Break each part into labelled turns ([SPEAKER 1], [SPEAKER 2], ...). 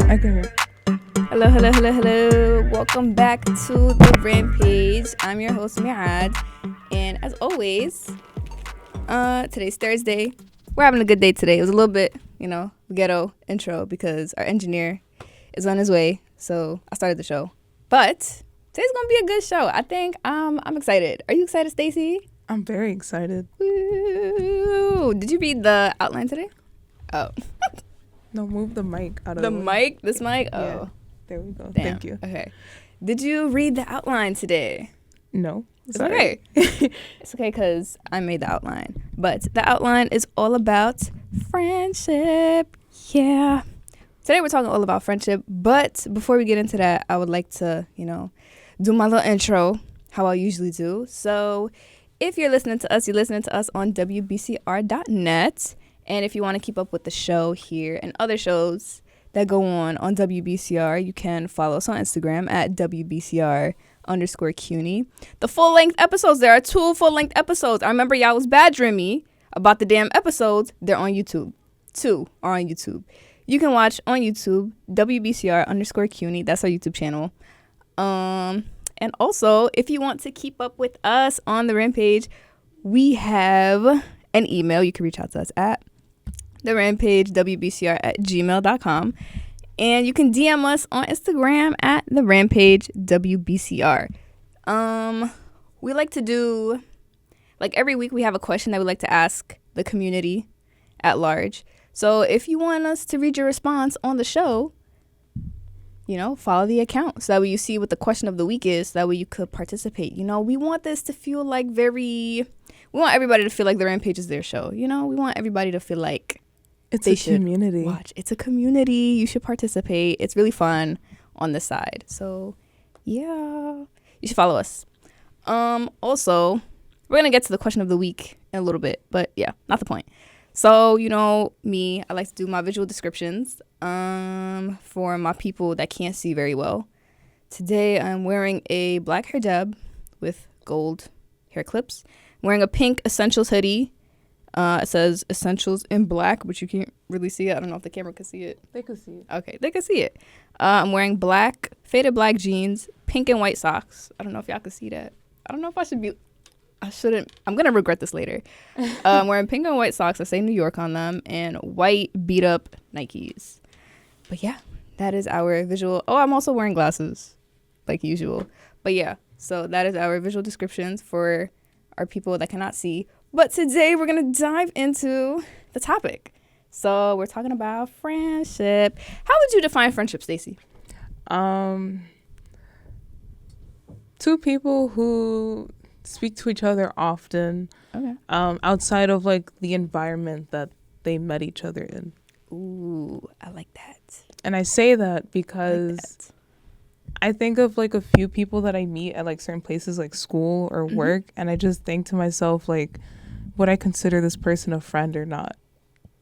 [SPEAKER 1] I can hear.
[SPEAKER 2] Hello, hello, hello, hello. Welcome back to the Rampage. I'm your host, Mirad. And as always, today's Thursday. We're having a good day today. It was a little bit, ghetto intro because our engineer is on his way. So I started the show. But today's going to be a good show. I think I'm excited. Are you excited, Stacey?
[SPEAKER 1] I'm very excited.
[SPEAKER 2] Woo. Did you read the outline today? Oh.
[SPEAKER 1] No, move the mic out of
[SPEAKER 2] the
[SPEAKER 1] way.
[SPEAKER 2] mic? This mic? Oh.
[SPEAKER 1] Yeah. There we go.
[SPEAKER 2] Damn.
[SPEAKER 1] Thank you.
[SPEAKER 2] Okay. Did you read the outline today?
[SPEAKER 1] No.
[SPEAKER 2] It's okay. It's okay because I made the outline. But the outline is all about friendship. Yeah. Today we're talking all about friendship. But before we get into that, I would like to, do my little intro, how I usually do. So if you're listening to us, you're listening to us on WBCR.net. And if you want to keep up with the show here and other shows that go on WBCR, you can follow us on Instagram at WBCR_CUNY. The full-length episodes, there are 2 full-length episodes. I remember y'all was badgering me about the damn episodes. They're on YouTube. 2 are on YouTube. You can watch on YouTube, WBCR_CUNY. That's our YouTube channel. And also, if you want to keep up with us on the Rampage, we have an email you can reach out to us at therampagewbcr@gmail.com, and you can DM us on Instagram at therampagewbcr. We like to do, every week we have a question that we like to ask the community at large. So if you want us to read your response on the show, follow the account so that way you see what the question of the week is, so that way you could participate. We want this to feel we want everybody to feel like the Rampage is their show. We want everybody to feel like
[SPEAKER 1] it's a community.
[SPEAKER 2] Watch. It's a community. You should participate. It's really fun on this side. So, yeah. You should follow us. Also, we're going to get to the question of the week in a little bit. But, yeah, not the point. So, me, I like to do my visual descriptions for my people that can't see very well. Today, I'm wearing a black hijab with gold hair clips. I'm wearing a pink Essentials hoodie. It says Essentials in black, but you can't really see it. I don't know if the camera can see it.
[SPEAKER 1] They could see it.
[SPEAKER 2] Okay, they can see it. I'm wearing faded black jeans, pink and white socks. I don't know if y'all can see that. I don't know if I shouldn't. I'm going to regret this later. I'm wearing pink and white socks that say New York on them and white beat up Nikes. But yeah, that is our visual. Oh, I'm also wearing glasses like usual. But yeah, so that is our visual descriptions for our people that cannot see. But today we're going to dive into the topic. So we're talking about friendship. How would you define friendship, Stacey?
[SPEAKER 1] 2 people who speak to each other often.
[SPEAKER 2] Okay.
[SPEAKER 1] Outside of the environment that they met each other in.
[SPEAKER 2] Ooh, I like that.
[SPEAKER 1] And I say that because I think of a few people that I meet at certain places like school or work, and I just think to myself would I consider this person a friend or not?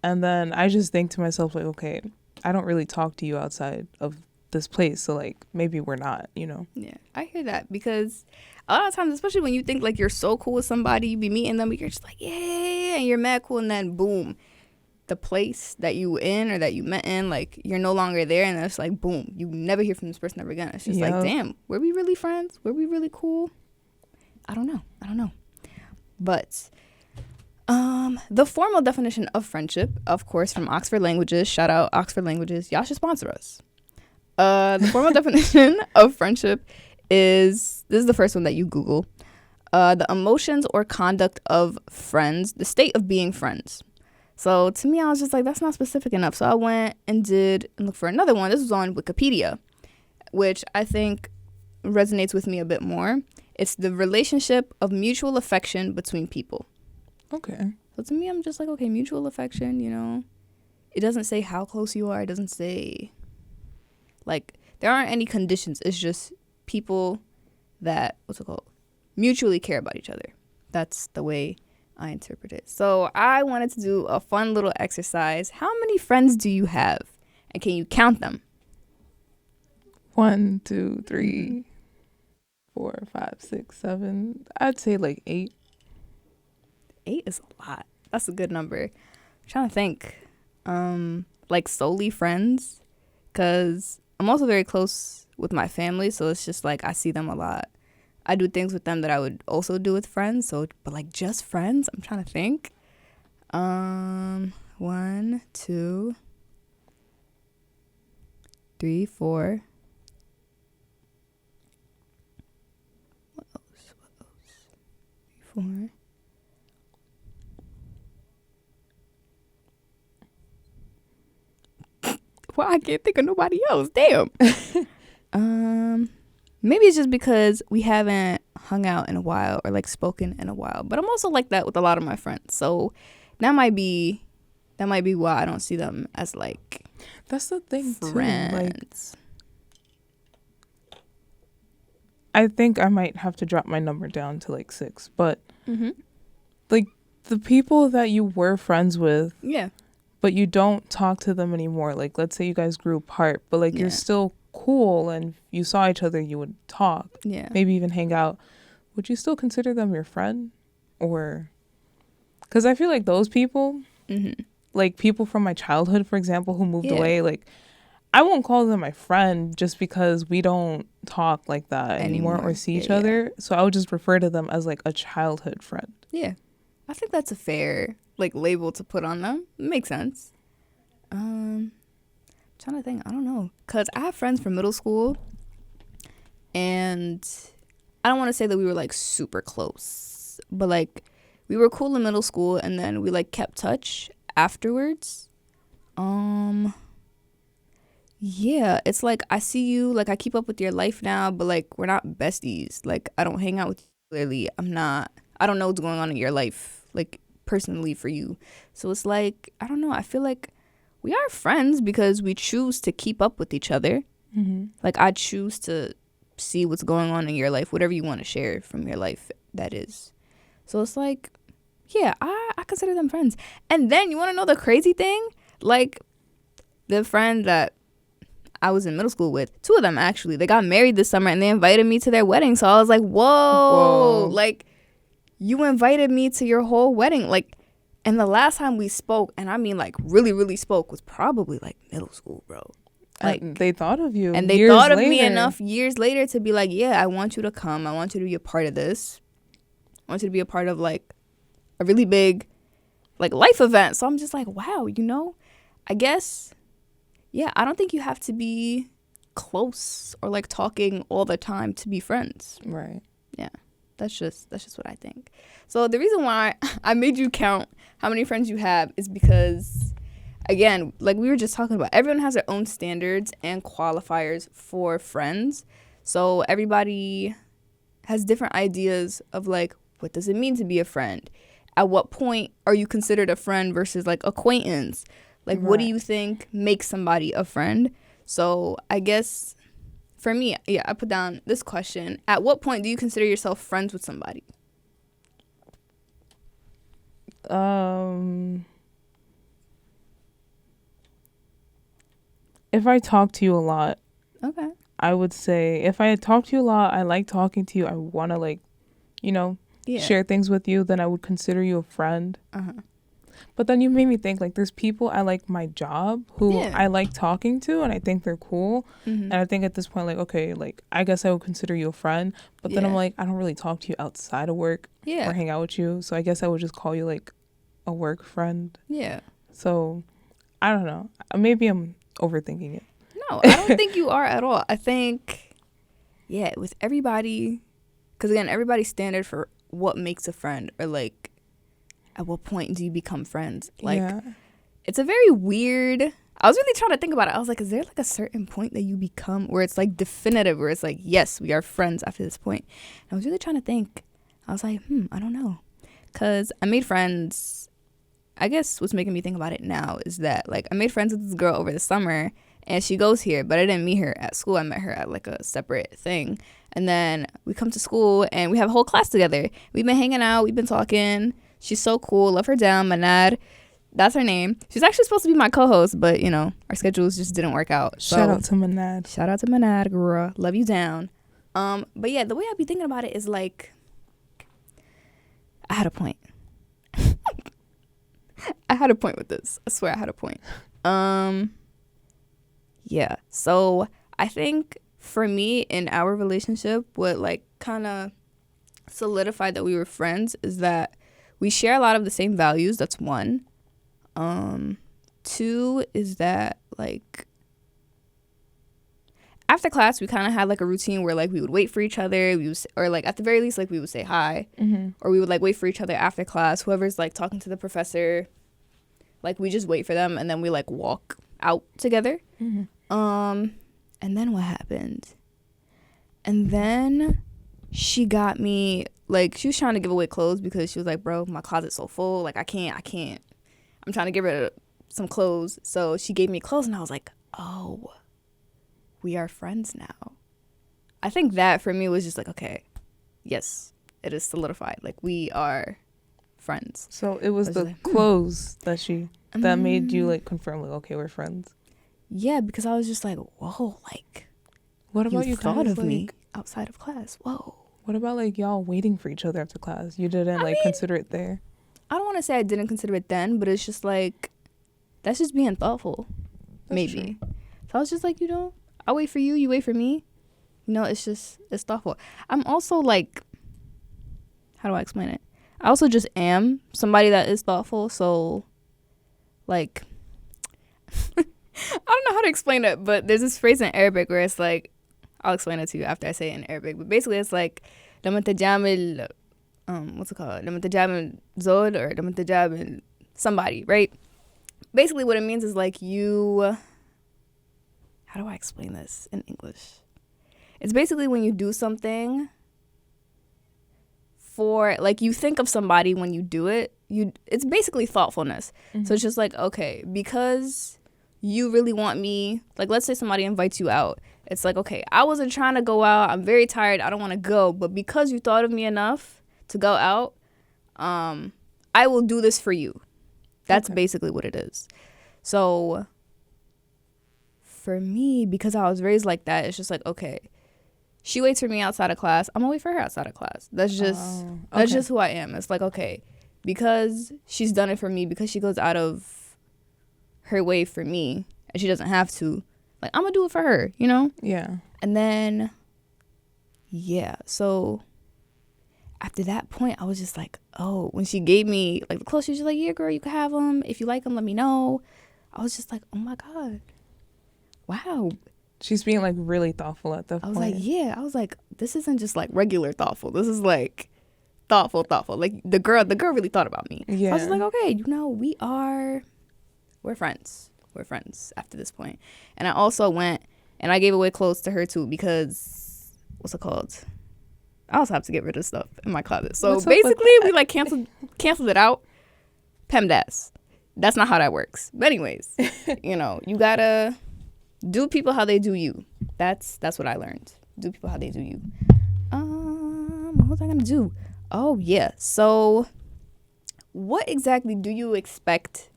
[SPEAKER 1] And then I just think to myself okay, I don't really talk to you outside of this place, so maybe we're not, Yeah,
[SPEAKER 2] I hear that because a lot of times, especially when you think you're so cool with somebody, you be meeting them, but you're just yeah, and you're mad cool, and then boom, the place that you in or that you met in, you're no longer there, and it's boom, you never hear from this person ever again. It's just damn, were we really friends? Were we really cool? I don't know. But the formal definition of friendship, of course, from Oxford Languages, shout out Oxford Languages, y'all should sponsor us. The formal definition of friendship this is the first one that you Google, the emotions or conduct of friends, the state of being friends. So to me, I was just that's not specific enough. So I went and looked for another one. This was on Wikipedia, which I think resonates with me a bit more. It's the relationship of mutual affection between people.
[SPEAKER 1] Okay.
[SPEAKER 2] So to me, I'm just okay, mutual affection, It doesn't say how close you are. It doesn't say, there aren't any conditions. It's just people that, mutually care about each other. That's the way I interpret it. So I wanted to do a fun little exercise. How many friends do you have? And can you count them?
[SPEAKER 1] 1, 2, 3, 4, 5, 6, 7. I'd say 8.
[SPEAKER 2] 8 is a lot. That's a good number. I'm trying to think. Solely friends. because I'm also very close with my family, so it's just like I see them a lot. I do things with them that I would also do with friends. So, but like just friends, I'm trying to think. 1, 2, 3, 4. What else? 4. Well, I can't think of nobody else. Damn. Maybe it's just because we haven't hung out in a while or like spoken in a while. But I'm also like that with a lot of my friends. So that might be why I don't see them as like
[SPEAKER 1] that's the thing
[SPEAKER 2] friends.
[SPEAKER 1] Too. Like, I think I might have to drop my number down to like 6. But like the people that you were friends with,
[SPEAKER 2] yeah,
[SPEAKER 1] but you don't talk to them anymore. Like, let's say you guys grew apart, but like you're still cool and if you saw each other, you would talk.
[SPEAKER 2] Yeah.
[SPEAKER 1] Maybe even hang out. Would you still consider them your friend? Or, because I feel like those people, like people from my childhood, for example, who moved away, like I won't call them my friend just because we don't talk like that anymore or see each other. So I would just refer to them as like a childhood friend.
[SPEAKER 2] Yeah. I think that's a fair like label to put on them. It makes sense. Trying to think, I don't know, because I have friends from middle school and I don't want to say that we were like super close, but like we were cool in middle school and then we like kept touch afterwards. Yeah, it's like I see you, like I keep up with your life now, but like we're not besties. Like I don't hang out with you clearly. I don't know what's going on in your life like personally for you. So it's like, I don't know, I feel like we are friends because we choose to keep up with each other. Like I choose to see what's going on in your life, whatever you want to share from your life, that is. So it's like, yeah, I consider them friends. And then you want to know the crazy thing? Like the friend that I was in middle school with, 2 of them actually, they got married this summer and they invited me to their wedding. So I was like, whoa. Like you invited me to your whole wedding. Like, and the last time we spoke, and I mean like really, really spoke, was probably like middle school, bro. Like
[SPEAKER 1] they thought of you.
[SPEAKER 2] And they thought of me enough years later to be like, yeah, I want you to come. I want you to be a part of this. I want you to be a part of like a really big like life event. So I'm just like, wow, you know, I guess, yeah, I don't think you have to be close or like talking all the time to be friends.
[SPEAKER 1] Right.
[SPEAKER 2] Yeah. That's just what I think. So the reason why I made you count how many friends you have is because, again, like we were just talking about, everyone has their own standards and qualifiers for friends. So everybody has different ideas of like, what does it mean to be a friend? At what point are you considered a friend versus like acquaintance? Like, what do you think makes somebody a friend? So I guess for me, yeah, I put down this question. At what point do you consider yourself friends with somebody?
[SPEAKER 1] If I talk to you a lot,
[SPEAKER 2] okay,
[SPEAKER 1] I would say if I talk to you a lot, I like talking to you, I want to like, you know, share things with you, then I would consider you a friend. But then you made me think, like, there's people I like my job who I like talking to and I think they're cool. And I think at this point, like, okay, like, I guess I would consider you a friend. But then I'm like, I don't really talk to you outside of work or hang out with you. So I guess I would just call you, like, a work friend. Yeah. So, I don't know. Maybe I'm overthinking it.
[SPEAKER 2] No, I don't think you are at all. I think, yeah, with everybody, because, again, everybody's standard for what makes a friend or, like, at what point do you become friends? Like, it's a very weird, I was really trying to think about it. I was like, is there like a certain point that you become where it's like definitive, where it's like, yes, we are friends after this point? And I was really trying to think. I was like, I don't know. Because I made friends, I guess what's making me think about it now is that like I made friends with this girl over the summer and she goes here, but I didn't meet her at school. I met her at like a separate thing. And then we come to school and we have a whole class together. We've been hanging out. We've been talking. She's so cool. Love her down. Manad. That's her name. She's actually supposed to be my co-host, but, you know, our schedules just didn't work out. So,
[SPEAKER 1] shout out to Manad.
[SPEAKER 2] Shout out to Manad, girl. Love you down. But, yeah, the way I be thinking about it is, like, I had a point. I had a point with this. I swear I had a point. Yeah, Yeah. So I think for me in our relationship, what like kind of solidified that we were friends is that we share a lot of the same values. That's one. Two is that like after class we kind of had like a routine where like we would wait for each other. Or like at the very least like we would say hi, or we would like wait for each other after class. Whoever's like talking to the professor, like we just wait for them and then we like walk out together. And then what happened? And then she got me, like, she was trying to give away clothes because she was like, bro, my closet's so full. Like, I can't. I'm trying to get rid of some clothes. So she gave me clothes and I was like, oh, we are friends now. I think that for me was just like, okay, yes, it is solidified. Like, we are friends.
[SPEAKER 1] So it was the like, clothes that made you, like, confirm, like, okay, we're friends.
[SPEAKER 2] Yeah, because I was just like, whoa, like,
[SPEAKER 1] what about you
[SPEAKER 2] thought of
[SPEAKER 1] like,
[SPEAKER 2] me outside of class? Whoa.
[SPEAKER 1] What about like y'all waiting for each other after class? You didn't consider it there?
[SPEAKER 2] I don't want to say I didn't consider it then, but it's just like, that's just being thoughtful. That's maybe. True. So I was just like, I wait for you, you wait for me. It's thoughtful. I'm also like, how do I explain it? I also just am somebody that is thoughtful. So like, I don't know how to explain it, but there's this phrase in Arabic where it's like, I'll explain it to you after I say it in Arabic, but basically it's like لما تجامل what's it called? لما تجامل زول or لما تجامل somebody, right? Basically what it means is like you, how do I explain this in English? It's basically when you do something for, like, you think of somebody when you do it, it's basically thoughtfulness. So it's just like, okay, because you really want me, like, let's say somebody invites you out. It's like, okay, I wasn't trying to go out. I'm very tired. I don't want to go. But because you thought of me enough to go out, I will do this for you. That's basically what it is. So for me, because I was raised like that, it's just like, okay, she waits for me outside of class. I'm going to wait for her outside of class. That's just who I am. It's like, okay, because she's done it for me, because she goes out of her way for me, and she doesn't have to, like, I'm gonna do it for her,
[SPEAKER 1] Yeah.
[SPEAKER 2] And then so after that point I was just like, oh, when she gave me like the clothes, she was just like, yeah girl, you can have them, if you like them let me know. I was just like, oh my god, wow,
[SPEAKER 1] she's being like really thoughtful at that point.
[SPEAKER 2] I was like, this isn't just like regular thoughtful, this is like thoughtful, like the girl really thought about me.
[SPEAKER 1] Yeah.
[SPEAKER 2] So I was just like, okay, we're friends. We're friends after this point. And I also went and I gave away clothes to her too, because what's it called? I also have to get rid of stuff in my closet. So basically we like canceled it out. PEMDAS. That's not how that works. But anyways, you gotta do people how they do you. That's what I learned. Do people how they do you. What was I gonna do? Oh yeah. So what exactly do you expect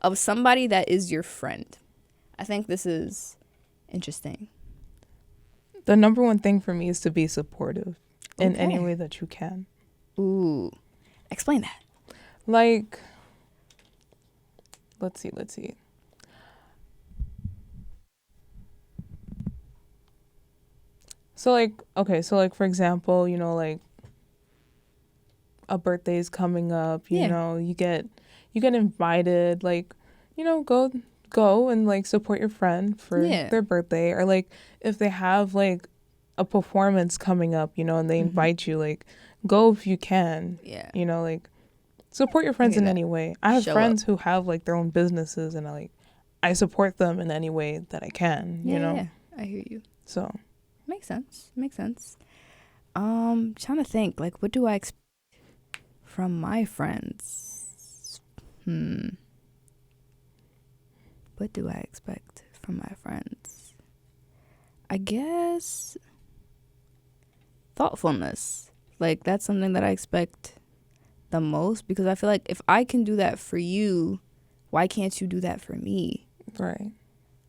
[SPEAKER 2] of somebody that is your friend? I think this is interesting.
[SPEAKER 1] The number one thing for me is to be supportive in any way that you can.
[SPEAKER 2] Ooh. Explain that.
[SPEAKER 1] Like, let's see. So like, for example, like a birthday is coming up, you know, you get invited, like, go and like support your friend for their birthday, or like if they have like a performance coming up, and they invite you, like, go if you can. Like, support your friends in any way. I have friends who have like their own businesses, and I support them in any way that I can.
[SPEAKER 2] I hear you.
[SPEAKER 1] So
[SPEAKER 2] makes sense. Trying to think, like, what do I expect from my friends? What do I expect from my friends? I guess thoughtfulness. Like, that's something that I expect the most, because I feel like if I can do that for you, why can't you do that for me?
[SPEAKER 1] Right.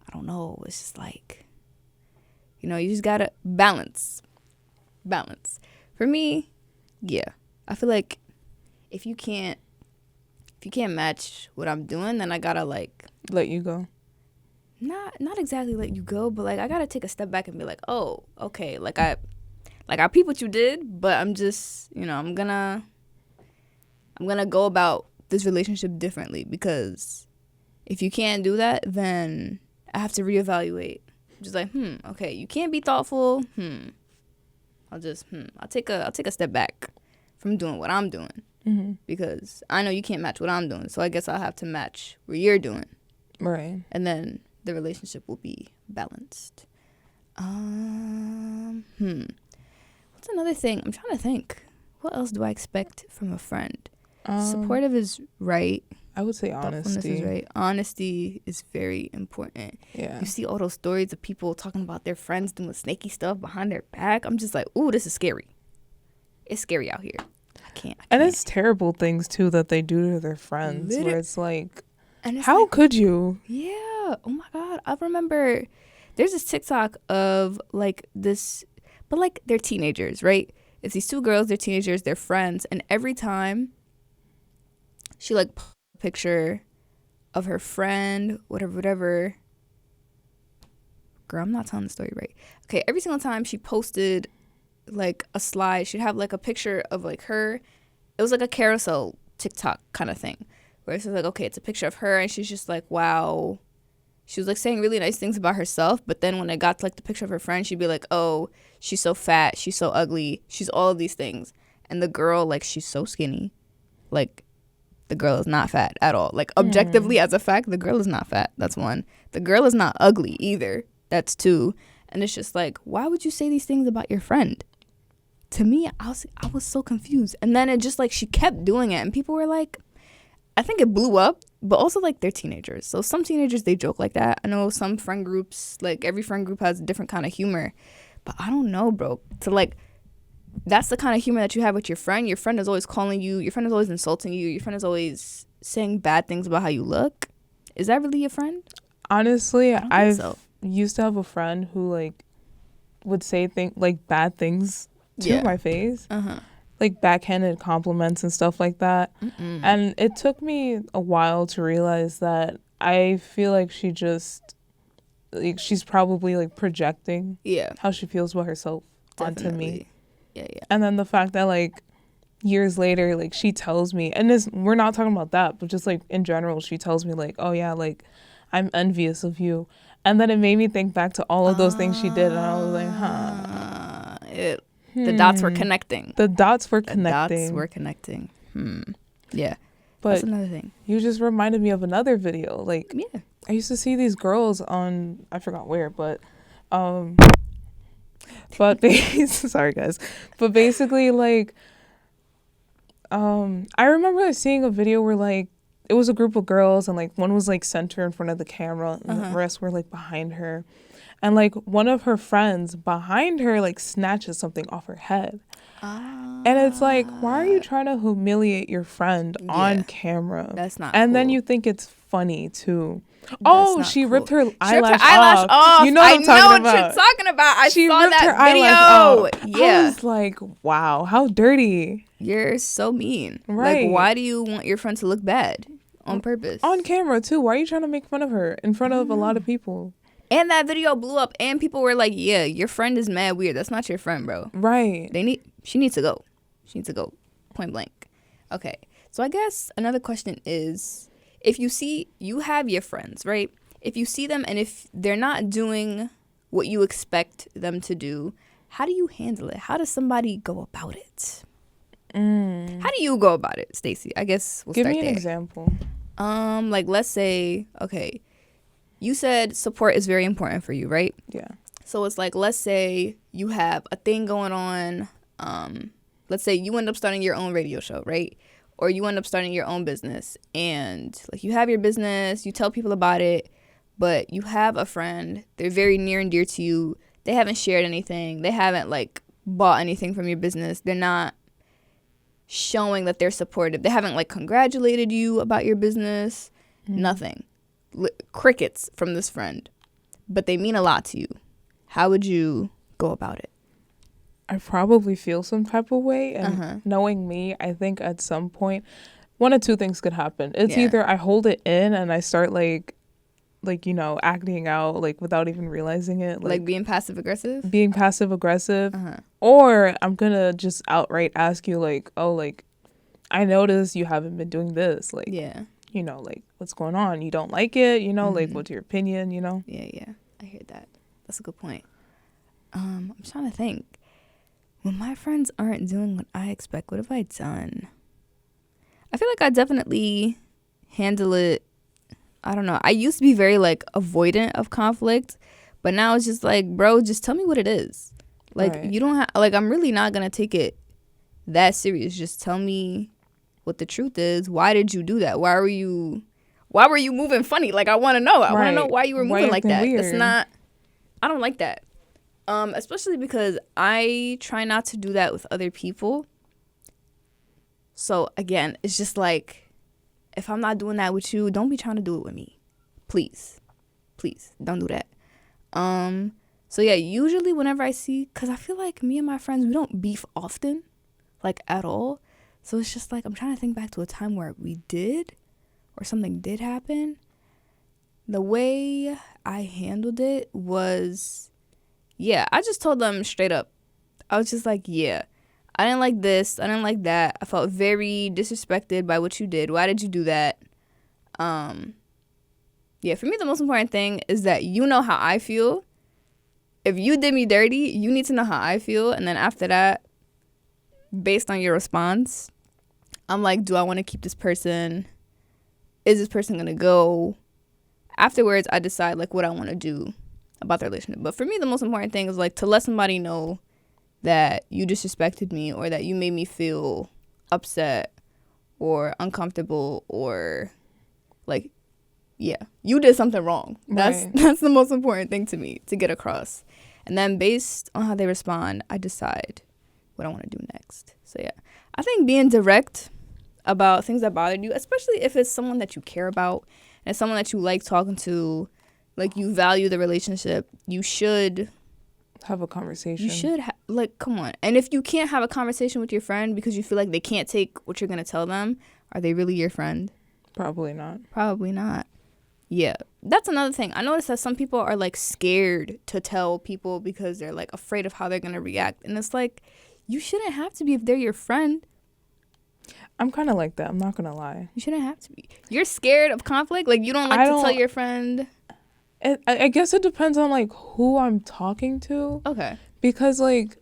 [SPEAKER 2] I don't know. It's just like, you just gotta balance. For me, yeah. I feel like if you can't match what I'm doing, then I gotta like
[SPEAKER 1] let you go.
[SPEAKER 2] not exactly let you go, but like I gotta take a step back and be like, oh, okay, like I peep what you did, but I'm just, I'm gonna go about this relationship differently, because if you can't do that, then I have to reevaluate. Just like, okay, you can't be thoughtful. I'll take a step back from doing what I'm doing, because I know you can't match what I'm doing, so I guess I'll have to match what you're doing,
[SPEAKER 1] right?
[SPEAKER 2] And then the relationship will be balanced. What's another thing? I'm trying to think. What else do I expect from a friend? Supportive is right.
[SPEAKER 1] I would say honesty.
[SPEAKER 2] Is right. Honesty is very important.
[SPEAKER 1] Yeah.
[SPEAKER 2] You see all those stories of people talking about their friends doing snaky stuff behind their back. I'm just like, ooh, this is scary. It's scary out here. I can't.
[SPEAKER 1] And it's terrible things too that they do to their friends. Where it's like,
[SPEAKER 2] and it's
[SPEAKER 1] how could you?
[SPEAKER 2] Yeah. Oh my God. I remember there's this TikTok of like this, but like they're teenagers, right? It's these two girls, they're teenagers, they're friends, and every time she like picture of her friend, whatever. Girl, I'm not telling the story right. Okay, every single time she posted like a slide, she'd have like a picture of like her. It was like a carousel TikTok kind of thing, where it's like, okay, it's a picture of her, and she's just like, wow. She was like saying really nice things about herself, but then when it got to like the picture of her friend, she'd be like, oh, she's so fat, she's so ugly, she's all of these things. And the girl, like, she's so skinny. Like, the girl is not fat at all. Like, objectively, as a fact, the girl is not fat. That's one. The girl is not ugly either. That's two. And it's just like, why would you say these things about your friend? To me, I was so confused. And then it just, like, she kept doing it. And people were like, I think it blew up. But also, like, they're teenagers. So some teenagers, they joke like that. I know some friend groups, like, every friend group has a different kind of humor. But I don't know, bro. To, like, that's the kind of humor that you have with your friend. Your friend is always calling you. Your friend is always insulting you. Your friend is always saying bad things about how you look. Is that really your friend?
[SPEAKER 1] Honestly, I've used to have a friend who, like, would say bad things to my face. Like backhanded compliments and stuff like that. And it took me a while to realize that I feel like she's probably like projecting how she feels about herself onto me.
[SPEAKER 2] Yeah.
[SPEAKER 1] And then the fact that like years later, like she tells me, and we're not talking about that, but just like in general, she tells me like, oh yeah, like I'm envious of you. And then it made me think back to all of those things she did, and I was like,
[SPEAKER 2] the dots were connecting.
[SPEAKER 1] Yeah. But
[SPEAKER 2] that's another thing.
[SPEAKER 1] You just reminded me of another video. Like, I used to see these girls on, I forgot where, but sorry guys. But basically, like, I remember seeing a video where, like, it was a group of girls, and, like, one was, like, center in front of the camera, and the rest were, like, behind her. And, like, one of her friends behind her, like, snatches something off her head. And it's like, why are you trying to humiliate your friend on camera?
[SPEAKER 2] That's not
[SPEAKER 1] And
[SPEAKER 2] cool.
[SPEAKER 1] then you think it's funny, too. She
[SPEAKER 2] cool.
[SPEAKER 1] ripped her
[SPEAKER 2] eyelash
[SPEAKER 1] off. You know what I'm talking about.
[SPEAKER 2] I know what you're talking about. I
[SPEAKER 1] she
[SPEAKER 2] saw
[SPEAKER 1] ripped
[SPEAKER 2] that
[SPEAKER 1] her
[SPEAKER 2] video.
[SPEAKER 1] Eyelash off.
[SPEAKER 2] Yeah.
[SPEAKER 1] I was like, wow, how dirty.
[SPEAKER 2] You're so mean.
[SPEAKER 1] Right.
[SPEAKER 2] Like, why do you want your friend to look bad on purpose?
[SPEAKER 1] On camera, too. Why are you trying to make fun of her in front of a lot of people?
[SPEAKER 2] And that video blew up, and people were like, yeah, your friend is mad weird. That's not your friend, bro.
[SPEAKER 1] Right.
[SPEAKER 2] She needs to go. She needs to go, point blank. Okay. So I guess another question is, if you have your friends, right? If you see them and if they're not doing what you expect them to do, how do you handle it? How does somebody go about it? How do you go about it, Stacey? I guess we'll start there.
[SPEAKER 1] Give me an example.
[SPEAKER 2] Like, let's say, okay, you said support is very important for you, right?
[SPEAKER 1] Yeah.
[SPEAKER 2] So it's like, let's say you have a thing going on. Let's say you end up starting your own radio show, right? Or you end up starting your own business, and like you have your business, you tell people about it, but you have a friend, they're very near and dear to you. They haven't shared anything. They haven't like bought anything from your business. They're not showing that they're supportive. They haven't like congratulated you about your business. Nothing. Crickets from this friend, but they mean a lot to you. How would you go about it?
[SPEAKER 1] I probably feel some type of way, and knowing me, I think at some point, one of two things could happen. It's either I hold it in and I start like like, you know, acting out, like, without even realizing it.
[SPEAKER 2] Like being passive aggressive?
[SPEAKER 1] Being passive aggressive. Or I'm going to just outright ask you, like, oh, like, I noticed you haven't been doing this. Like,
[SPEAKER 2] yeah.
[SPEAKER 1] You know, like, what's going on? You don't like it? You know, like, what's your opinion, you know?
[SPEAKER 2] Yeah. I hear that. That's a good point. I'm trying to think. When my friends aren't doing what I expect, what have I done? I feel like I definitely handle it. I don't know. I used to be very, like, avoidant of conflict. But now it's just like, bro, just tell me what it is. Like, right. You don't have, like, I'm really not going to take it that serious. Just tell me what the truth is. Why did you do that? Why were you moving funny? Like, I want to know. I want to know why you were moving like that. Weird. It's not, I don't like that. Especially because I try not to do that with other people. So, again, it's just like, if I'm not doing that with you, don't be trying to do it with me. Please. Please, don't do that. So, yeah, usually whenever I see, because I feel like me and my friends, we don't beef often, like, at all. So, it's just like, I'm trying to think back to a time where we did, or something did happen. The way I handled it was, yeah, I just told them straight up. I was just like, yeah, I didn't like this. I didn't like that. I felt very disrespected by what you did. Why did you do that? Yeah, for me, the most important thing is that you know how I feel. If you did me dirty, you need to know how I feel. And then after that, based on your response, I'm like, do I want to keep this person? Is this person going to go? Afterwards, I decide, like, what I want to do about the relationship. But for me, the most important thing is, like, to let somebody know that you disrespected me or that you made me feel upset or uncomfortable or, like, yeah, you did something wrong. Right. That's the most important thing to me to get across. And then based on how they respond, I decide what I want to do next. So, yeah, I think being direct about things that bothered you, especially if it's someone that you care about and someone that you like talking to, like, you value the relationship, you should
[SPEAKER 1] have a conversation.
[SPEAKER 2] You should like, come on. And if you can't have a conversation with your friend because you feel like they can't take what you're going to tell them, are they really your friend?
[SPEAKER 1] Probably not.
[SPEAKER 2] Probably not. Yeah, that's another thing. I noticed that some people are, like, scared to tell people because they're, like, afraid of how they're going to react. And it's like, you shouldn't have to be if they're your friend.
[SPEAKER 1] I'm kind of like that. I'm not going to lie.
[SPEAKER 2] You shouldn't have to be. You're scared of conflict? Like, you don't like to tell your friend?
[SPEAKER 1] I guess it depends on, like, who I'm talking to.
[SPEAKER 2] Okay.
[SPEAKER 1] Because, like,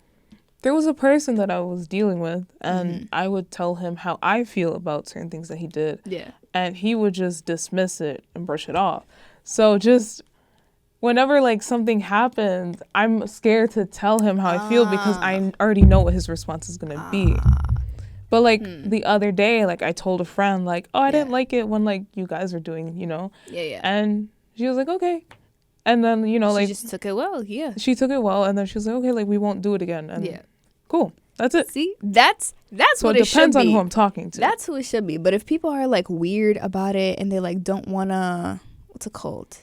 [SPEAKER 1] there was a person that I was dealing with, and I would tell him how I feel about certain things that he did.
[SPEAKER 2] Yeah. And
[SPEAKER 1] he would just dismiss it and brush it off. So just whenever, like, something happens, I'm scared to tell him how I feel because I already know what his response is going to be. But, like, the other day, like, I told a friend, like, oh, I didn't like it when, like, you guys are doing, you know.
[SPEAKER 2] Yeah.
[SPEAKER 1] And she was like, okay. And then, you know, like,
[SPEAKER 2] she just took it well. Yeah.
[SPEAKER 1] She took it well. And then she was like, okay, like, we won't do it again. And
[SPEAKER 2] yeah.
[SPEAKER 1] Cool. That's it.
[SPEAKER 2] See, that's
[SPEAKER 1] so
[SPEAKER 2] what it should be.
[SPEAKER 1] So it depends on who I'm talking to.
[SPEAKER 2] That's who it should be. But if people are, like, weird about it and they, like, don't want to, what's it called?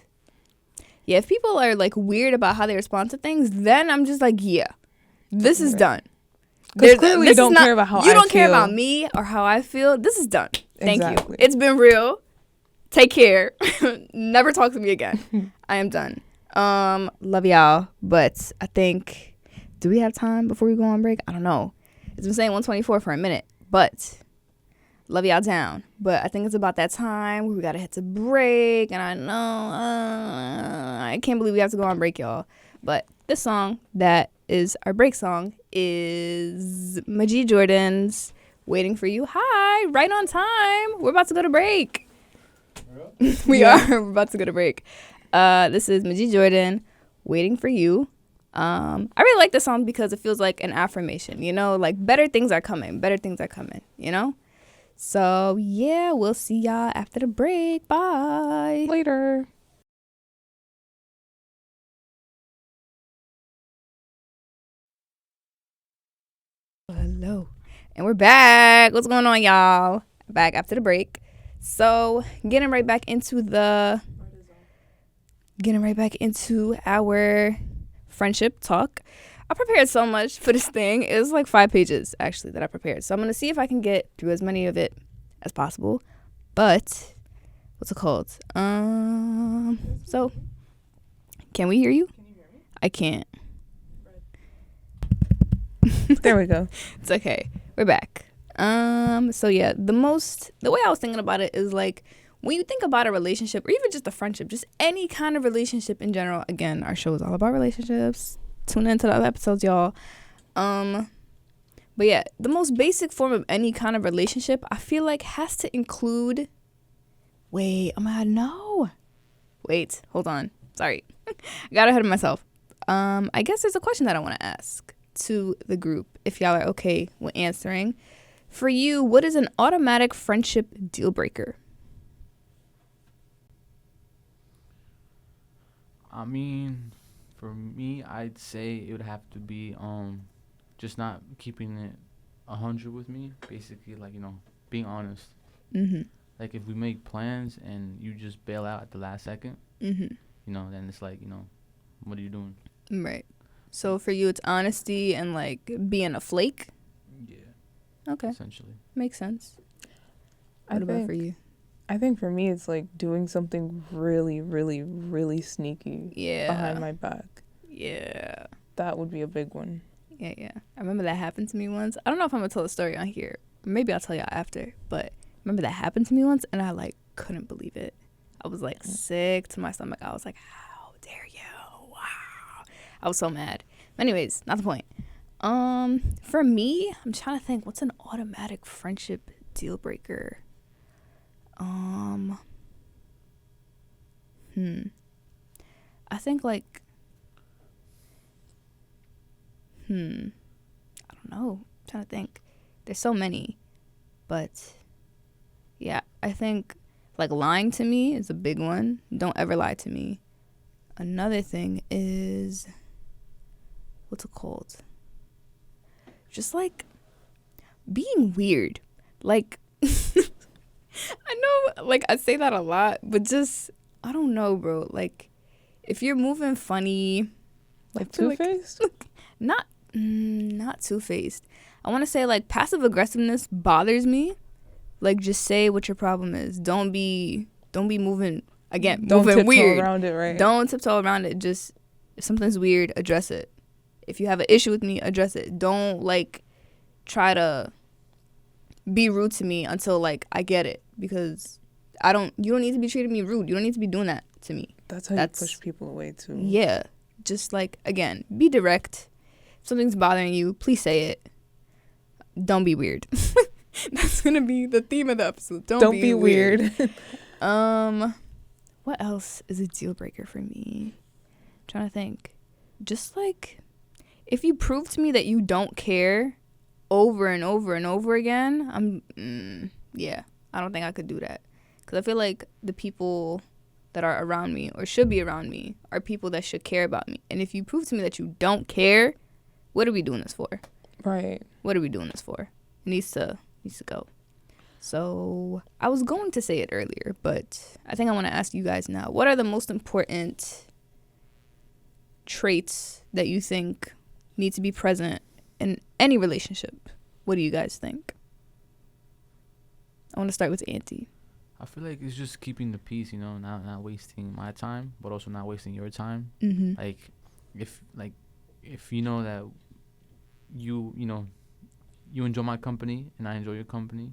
[SPEAKER 2] Yeah, if people are, like, weird about how they respond to things, then I'm just like, yeah, this is done.
[SPEAKER 1] Because clearly you don't care about how I feel.
[SPEAKER 2] You don't care about me or how I feel. This is done. Thank you. It's been real. Take care. Never talk to me again. I am done. Love y'all. But I think, do we have time before we go on break? I don't know. It's been saying 124 for a minute. But love y'all down. But I think it's about that time where we got to hit to break. And I know, I can't believe we have to go on break, y'all. But this song that is our break song is Majid Jordan's Waiting for You. Hi, right on time. We're about to go to break. We are. We're about to go to break. This is Majid Jordan, Waiting for You. I really like this song because it feels like an affirmation, you know, like better things are coming, you know? So, yeah, we'll see y'all after the break. Bye.
[SPEAKER 1] Later.
[SPEAKER 2] Hello. And we're back. What's going on, y'all? Back after the break. So, getting right back into our friendship talk. I prepared so much for this thing. It was like 5 pages, actually, that I prepared. So I'm going to see if I can get through as many of it as possible. But what's it called? So can we hear you?
[SPEAKER 1] Can you hear me?
[SPEAKER 2] I can't.
[SPEAKER 1] There we go.
[SPEAKER 2] It's okay. We're back. So yeah, the way I was thinking about it is like when you think about a relationship or even just a friendship, just any kind of relationship in general. Again, our show is all about relationships. Tune into the other episodes, y'all. But yeah, the most basic form of any kind of relationship, I feel like has to include. Wait, Wait, hold on. Sorry, I got ahead of myself. I guess there's a question that I want to ask to the group, if y'all are okay with answering. For you, what is an automatic friendship deal breaker?
[SPEAKER 3] I mean, for me, I'd say it would have to be just not keeping it 100 with me. Basically, like, being honest.
[SPEAKER 2] Mm-hmm.
[SPEAKER 3] Like, if we make plans and you just bail out at the last second,
[SPEAKER 2] Mm-hmm.
[SPEAKER 3] then it's like, what are you doing?
[SPEAKER 2] Right. So for you, it's honesty and like being a flake.
[SPEAKER 3] Yeah.
[SPEAKER 2] Okay,
[SPEAKER 3] Essentially.
[SPEAKER 2] makes sense.
[SPEAKER 1] I
[SPEAKER 2] What about
[SPEAKER 1] think
[SPEAKER 2] for you?
[SPEAKER 1] I think for me it's like doing something really, really, really sneaky
[SPEAKER 2] Yeah.
[SPEAKER 1] behind my back.
[SPEAKER 2] Yeah.
[SPEAKER 1] That would be a big one.
[SPEAKER 2] Yeah. I remember that happened to me once. I don't know if I'm gonna tell the story on here. Maybe I'll tell y'all after. But remember that happened to me once, and I like couldn't believe it. I was like sick to my stomach. I was like, "How dare you!" Wow. I was so mad. Anyways, not the point. For me, I'm trying to think. What's an automatic friendship deal breaker? I think like. I don't know. I'm trying to think. There's so many, but yeah, I think like lying to me is a big one. Don't ever lie to me. Another thing is, what's it called? Just like being weird. Like, I know, like I say that a lot, but just, I don't know, bro. Like, if you're moving funny,
[SPEAKER 1] Like
[SPEAKER 2] I feel like-
[SPEAKER 1] Two-Faced?
[SPEAKER 2] not two-faced. I want to say like passive aggressiveness bothers me. Like, just say what your problem is. Don't be moving again.
[SPEAKER 1] Don't
[SPEAKER 2] moving
[SPEAKER 1] tiptoe
[SPEAKER 2] weird.
[SPEAKER 1] around it, right?
[SPEAKER 2] Don't tiptoe around it. Just if something's weird, address it. If you have an issue with me, address it. Don't like try to be rude to me until like I get it, because you don't need to be treating me rude. You don't need to be doing that to me.
[SPEAKER 1] That's how you push people away too.
[SPEAKER 2] Yeah. Just like, again, be direct. If something's bothering you, please say it. Don't be weird. That's gonna be the theme of the episode. Don't be weird. What else is a deal breaker for me? I'm trying to think. Just like, if you prove to me that you don't care over and over and over again, I don't think I could do that. Because I feel like the people that are around me or should be around me are people that should care about me. And if you prove to me that you don't care, what are we doing this for?
[SPEAKER 1] Right.
[SPEAKER 2] What are we doing this for? It needs to go. So I was going to say it earlier, but I think I want to ask you guys now. What are the most important traits that you think need to be present in any relationship? What do you guys think? I want to start with Auntie.
[SPEAKER 3] I feel like it's just keeping the peace, not wasting my time, but also not wasting your time.
[SPEAKER 2] Mm-hmm.
[SPEAKER 3] Like, if you know that you enjoy my company and I enjoy your company,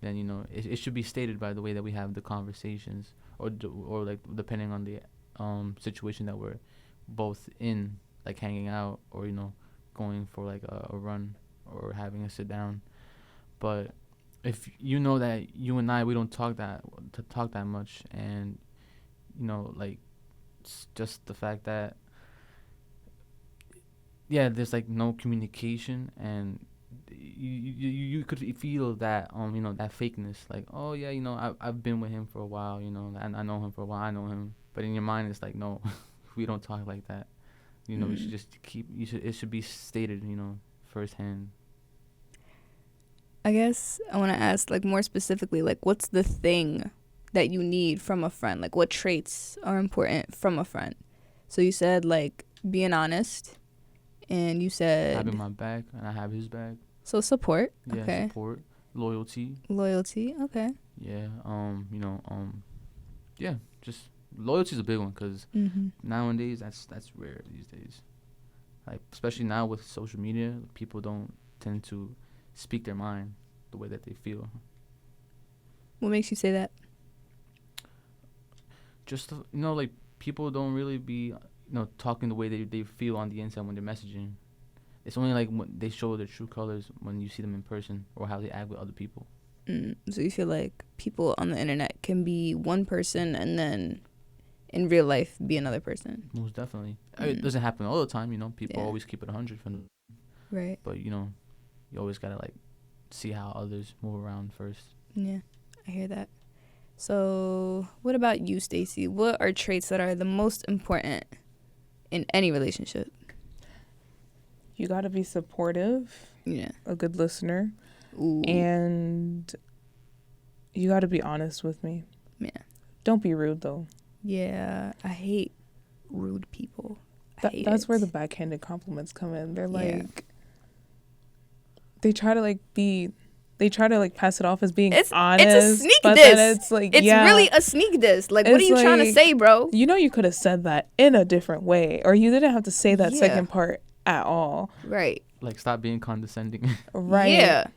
[SPEAKER 3] then it should be stated by the way that we have the conversations, or like depending on the situation that we're both in, like hanging out or going for like a run or having a sit down. But if you know that you and I, we don't talk that much, and like it's just the fact that there's like no communication, and you could feel that that fakeness, like, oh yeah, I've been with him for a while, and I know him for a while, I know him, but in your mind it's like, no, we don't talk like that. We should just it should be stated firsthand.
[SPEAKER 2] I guess I want to ask, like, more specifically, like, what's the thing that you need from a friend? Like, what traits are important from a friend? So you said, like, being honest, and you said
[SPEAKER 3] having my back, and I have his back.
[SPEAKER 2] So support.
[SPEAKER 3] Yeah,
[SPEAKER 2] okay.
[SPEAKER 3] Support, loyalty.
[SPEAKER 2] Loyalty. Okay.
[SPEAKER 3] Yeah. Yeah, just loyalty is a big one because
[SPEAKER 2] Mm-hmm.
[SPEAKER 3] nowadays that's rare these days. Like especially now with social media, people don't tend to speak their mind the way that they feel.
[SPEAKER 2] What makes you say that?
[SPEAKER 3] Just like people don't really be talking the way they feel on the inside when they're messaging. It's only like when they show their true colors when you see them in person or how they act with other people.
[SPEAKER 2] So you feel like people on the internet can be one person and then in real life be another person?
[SPEAKER 3] Most definitely. It doesn't happen all the time. People
[SPEAKER 2] Yeah.
[SPEAKER 3] always keep it 100 from.
[SPEAKER 2] Right.
[SPEAKER 3] But you always gotta like see how others move around first.
[SPEAKER 2] Yeah, I hear that. So what about you, Stacey? What are traits that are the most important in any relationship?
[SPEAKER 1] You got to be supportive,
[SPEAKER 2] Yeah.
[SPEAKER 1] a good listener,
[SPEAKER 2] Ooh.
[SPEAKER 1] and you got to be honest with me.
[SPEAKER 2] Yeah.
[SPEAKER 1] Don't be rude, though.
[SPEAKER 2] Yeah, I hate rude people.
[SPEAKER 1] That's where the backhanded compliments come in. They're like,
[SPEAKER 2] Yeah.
[SPEAKER 1] they try to pass it off as being
[SPEAKER 2] It's
[SPEAKER 1] honest.
[SPEAKER 2] a sneak
[SPEAKER 1] but
[SPEAKER 2] diss.
[SPEAKER 1] then it's like,
[SPEAKER 2] It's
[SPEAKER 1] yeah,
[SPEAKER 2] really a sneak diss. Like, what are
[SPEAKER 1] It's
[SPEAKER 2] you trying to
[SPEAKER 1] like,
[SPEAKER 2] say, bro?
[SPEAKER 1] you could have said that in a different way, or you didn't have to say that
[SPEAKER 2] Yeah.
[SPEAKER 1] second part at all.
[SPEAKER 2] Right.
[SPEAKER 3] Like stop being condescending.
[SPEAKER 1] Right.
[SPEAKER 2] Yeah.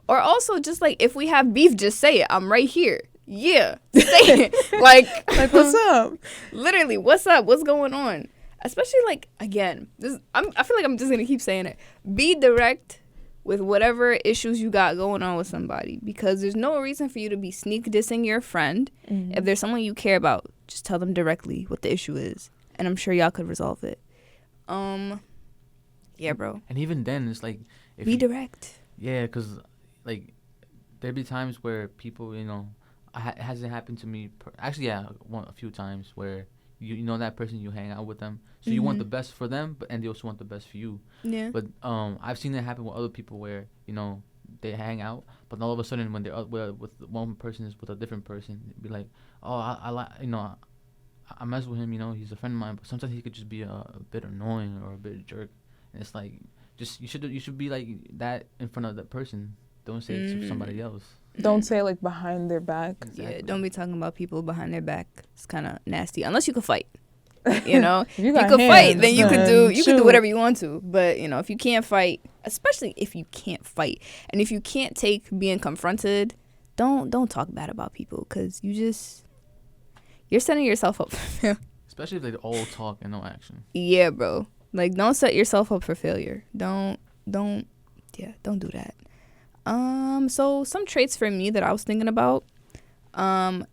[SPEAKER 2] Or also just like, if we have beef, just say it. I'm right here. Yeah. Say it. Like
[SPEAKER 1] What's up?
[SPEAKER 2] Literally, what's up? What's going on? Especially like, again, I feel like I'm just gonna keep saying it. Be direct with whatever issues you got going on with somebody, because there's no reason for you to be sneak dissing your friend.
[SPEAKER 1] Mm-hmm.
[SPEAKER 2] If there's someone you care about, just tell them directly what the issue is, and I'm sure y'all could resolve it. Yeah, bro.
[SPEAKER 3] And even then, it's like
[SPEAKER 2] Be direct.
[SPEAKER 3] Yeah, because like there be times where people, it hasn't happened to me. Actually, yeah, a few times where you know that person, you hang out with them, so you want the best for them, and they also want the best for you.
[SPEAKER 2] Yeah.
[SPEAKER 3] But I've seen that happen with other people where they hang out, but all of a sudden when they're with one person is with a different person, it'd be like, oh, I like I mess with him, he's a friend of mine, but sometimes he could just be a bit annoying or a bit jerk, and it's like just you should be like that in front of that person. Don't say it to somebody else.
[SPEAKER 1] Don't say like behind their back.
[SPEAKER 3] Exactly.
[SPEAKER 2] Yeah, don't be talking about people behind their back. It's kind of nasty, unless you can fight. You
[SPEAKER 1] If you
[SPEAKER 2] could
[SPEAKER 1] got
[SPEAKER 2] fight,
[SPEAKER 1] hands,
[SPEAKER 2] then you could
[SPEAKER 1] then
[SPEAKER 2] do
[SPEAKER 1] shoot.
[SPEAKER 2] whatever you want to. But if you can't fight, especially if you can't fight, and if you can't take being confronted, don't talk bad about people, because you're setting yourself up for failure.
[SPEAKER 3] Especially if they all talk and no action.
[SPEAKER 2] Yeah, bro. Like, don't set yourself up for failure. Don't do that. So some traits for me that I was thinking about,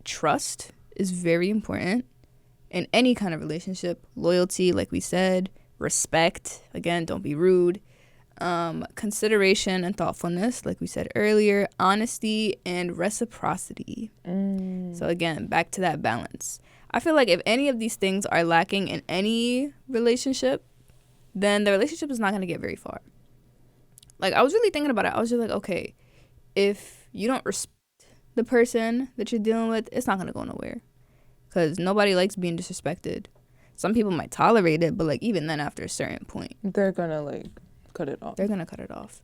[SPEAKER 2] trust is very important in any kind of relationship. Loyalty, like we said. Respect, again, don't be rude. Consideration and thoughtfulness, like we said earlier. Honesty and reciprocity. So again, back to that balance. I feel like if any of these things are lacking in any relationship, then the relationship is not going to get very far. Like, I was really thinking about it. I was just like, okay, if you don't respect the person that you're dealing with, it's not going to go nowhere. Because nobody likes being disrespected. Some people might tolerate it, but, like, even then, after a certain point,
[SPEAKER 1] They're going to, like, cut it off.
[SPEAKER 2] they're going to cut it off.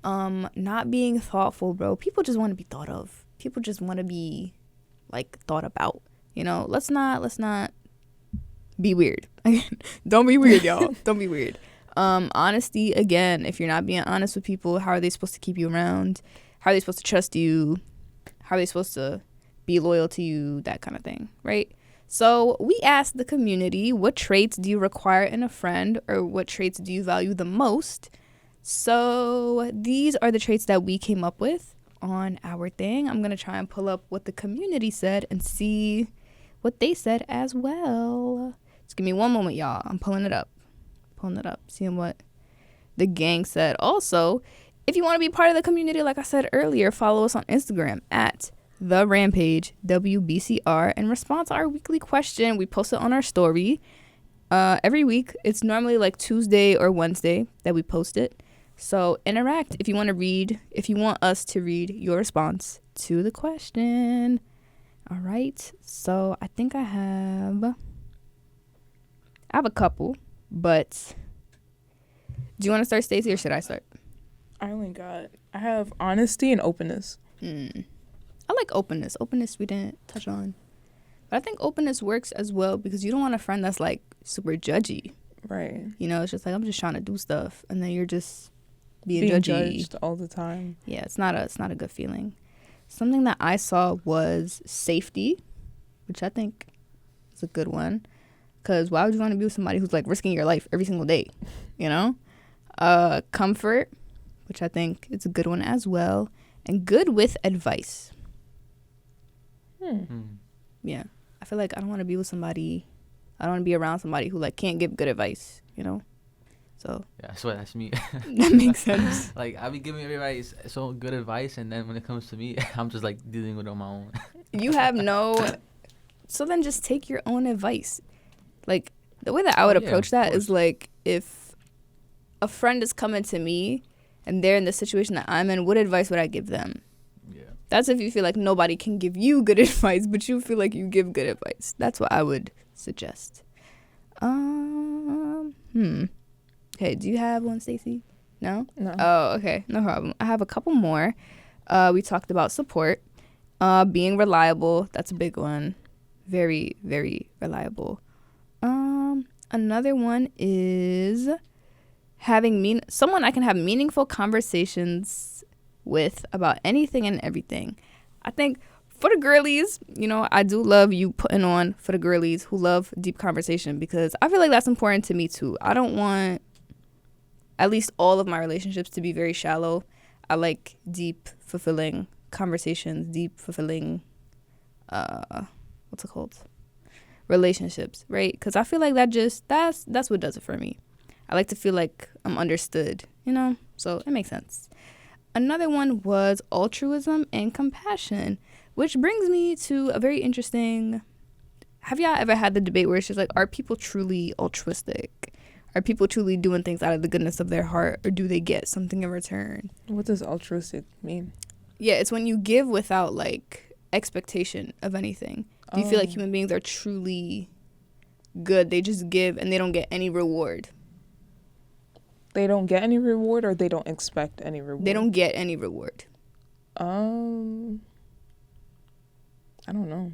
[SPEAKER 2] Not being thoughtful, bro. People just want to be thought of. People just want to be, like, thought about. Let's not be weird. Don't be weird, y'all. Don't be weird. Honesty, again, if you're not being honest with people, how are they supposed to keep you around? How are they supposed to trust you? How are they supposed to be loyal to you? That kind of thing, right? So we asked the community, what traits do you require in a friend, or what traits do you value the most? So these are the traits that we came up with on our thing. I'm going to try and pull up what the community said and see what they said as well. Just give me one moment, y'all. I'm pulling it up, seeing what the gang said. Also, if you want to be part of the community, like I said earlier, follow us on Instagram at the Rampage WBCR and respond to our weekly question. We post it on our story every week. It's normally like Tuesday or Wednesday that we post it. So interact if you want us to read your response to the question. All right. So I think I have a couple, but do you want to start, Stacey, or should I start?
[SPEAKER 1] I have honesty and openness.
[SPEAKER 2] I like openness. Openness we didn't touch on. But I think openness works as well because you don't want a friend that's like super judgy.
[SPEAKER 1] Right.
[SPEAKER 2] You know, it's just like I'm just trying to do stuff, and then you're just being
[SPEAKER 1] Being
[SPEAKER 2] judgy
[SPEAKER 1] judged all the time.
[SPEAKER 2] Yeah, it's not a good feeling. Something that I saw was safety, which I think is a good one. Because why would you want to be with somebody who's like risking your life every single day? You know? Comfort, which I think is a good one as well. And good with advice. Yeah. I feel like I don't want to be with somebody. I don't want to be around somebody who like can't give good advice, you know? So
[SPEAKER 3] Yeah, I swear that's me.
[SPEAKER 2] that makes sense.
[SPEAKER 3] Like, I be giving everybody so good advice, and then when it comes to me, I'm just like dealing with it on my own.
[SPEAKER 2] You have no. So then just take your own advice. Like, the way that I would approach that is like, if a friend is coming to me and they're in the situation that I'm in, what advice would I give them?
[SPEAKER 3] Yeah.
[SPEAKER 2] That's if you feel like nobody can give you good advice, but you feel like you give good advice. That's what I would suggest. Okay, do you have one, Stacey? No?
[SPEAKER 1] No.
[SPEAKER 2] Oh, okay. No problem. I have a couple more. We talked about support. Being reliable. That's a big one. Very, very reliable. Another one is having someone I can have meaningful conversations with about anything and everything. I think for the girlies, you know, I do love you putting on for the girlies who love deep conversation, because I feel like that's important to me too. I don't want at least all of my relationships to be very shallow. I like deep, fulfilling conversations, deep, fulfilling, what's it called? Relationships, right? Because I feel like that's what does it for me. I like to feel like I'm understood, you know? So it makes sense. Another one was altruism and compassion, which brings me to a very interesting... Have y'all ever had the debate where it's just like, are people truly altruistic? Are people truly doing things out of the goodness of their heart, or do they get something in return?
[SPEAKER 1] What does altruistic mean?
[SPEAKER 2] Yeah, it's when you give without, like, expectation of anything. Do you feel like human beings are truly good? They just give and they don't get any reward.
[SPEAKER 1] They don't get any reward, or they don't expect any reward?
[SPEAKER 2] They don't get any reward.
[SPEAKER 1] I don't know.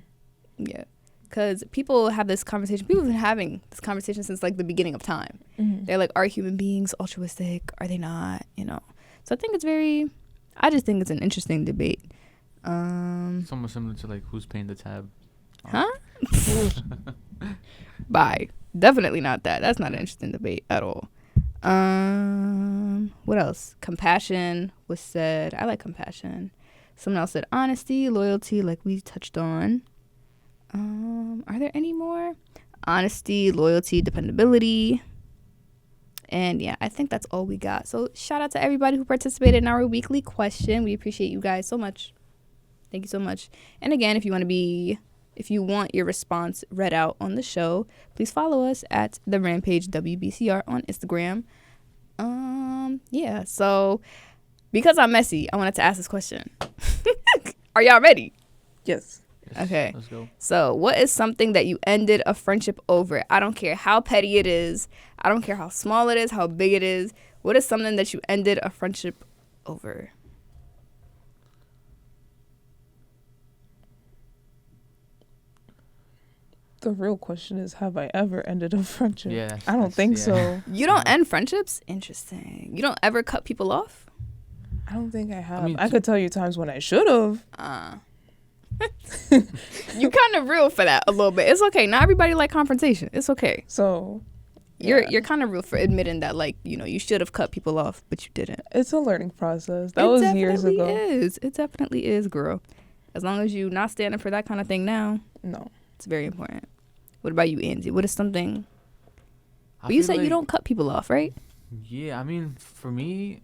[SPEAKER 2] Yeah. Because people have this conversation. People have been having this conversation since, like, the beginning of time.
[SPEAKER 1] Mm-hmm.
[SPEAKER 2] They're like, are human beings altruistic? Are they not? You know? So I think I just think it's an interesting debate.
[SPEAKER 3] Somewhat similar to, like, who's paying the tab.
[SPEAKER 2] Huh? Bye. Definitely not that. That's not an interesting debate at all. What else? Compassion was said. I like compassion. Someone else said honesty, loyalty, like we touched on. Are there any more? Honesty, loyalty, dependability. And yeah, I think that's all we got. So shout out to everybody who participated in our weekly question. We appreciate you guys so much. Thank you so much. And again, if you want your response read out on the show, please follow us at the Rampage WBCR on Instagram. Yeah, so because I'm messy, I wanted to ask this question. Are y'all ready?
[SPEAKER 1] Yes.
[SPEAKER 2] Okay.
[SPEAKER 3] Let's go.
[SPEAKER 2] So, what is something that you ended a friendship over? I don't care how petty it is. I don't care how small it is, how big it is. What is something that you ended a friendship over?
[SPEAKER 1] The real question is, have I ever ended a friendship?
[SPEAKER 3] Yeah,
[SPEAKER 1] I don't think
[SPEAKER 3] yeah.
[SPEAKER 1] so.
[SPEAKER 2] You don't end friendships? Interesting. You don't ever cut people off?
[SPEAKER 1] I don't think I have.
[SPEAKER 3] mean,
[SPEAKER 1] I could tell you times when I should have.
[SPEAKER 2] You kind of real for that a little bit. It's okay. Not everybody like confrontation. It's okay.
[SPEAKER 1] So
[SPEAKER 2] You're kind of real for admitting that, like, you know, you should have cut people off, but you didn't.
[SPEAKER 1] it's a learning process. That was years ago.
[SPEAKER 2] It definitely is, girl. As long as you're not standing for that kind of thing now,
[SPEAKER 1] No.
[SPEAKER 2] it's very important. What about you, Angie? What is something? But you
[SPEAKER 3] feel
[SPEAKER 2] said you
[SPEAKER 3] like-
[SPEAKER 2] don't cut people off, right?
[SPEAKER 3] Yeah, I mean, for me,